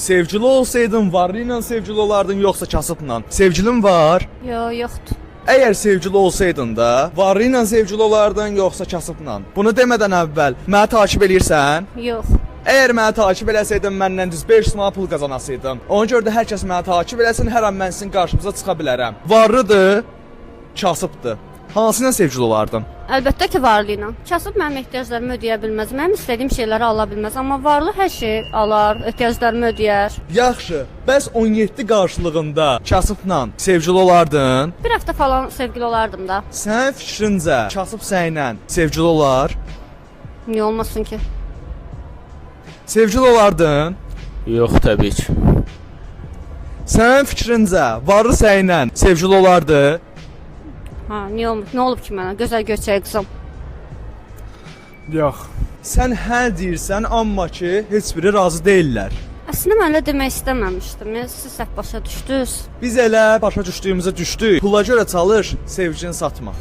Sevgili olsaydın varlı ilə sevgili olardın yoxsa kasıbla? Sevgilin var. Yoxdur. Əgər sevgili olsaydın da varlı ilə sevgili olardın yoxsa kasıbla? Bunu demədən əvvəl məni takib eləyirsən? Yox. Əgər məni takib eləsəydin məndən düz 500 manat pul qazanasaydım. Ona görə də hər kəs məni takib eləsin, hər an mən sizin qarşınıza çıxa bilərəm. Varlıdır, kasıbdır. Hansı ilə sevgili olardın? Əlbəttə ki, varlı ilə. Kasıb mənim ehtiyaclarımı ödəyə bilməz. Mənim istədiyim şeyləri ala bilməz, amma varlı hər şey alar, ehtiyaclarımı ödəyər. Yaxşı, bəs 17 qarşılığında kasıbla sevgili olardın? Bir həftə falan sevgili olardım da. Sənin fikrincə kasıb sənlə sevgili olar? Niyə olmasın ki? Sevgili olardın? Yox, təbii ki. Sənin fikrincə varlı sənlə sevgili olardı? Ha, niyə olmur? Nə olub ki mənə? Gözəl göçək qızım. Yox. Sən hə deyirsən, amma ki heç biri razı deyillər. Əslində mən elə demək istəməmişdim. Siz səhv başa düşdünüz. Biz elə başa düşdüyümüzə düşdük. Pula görə çalış, sevgini satma.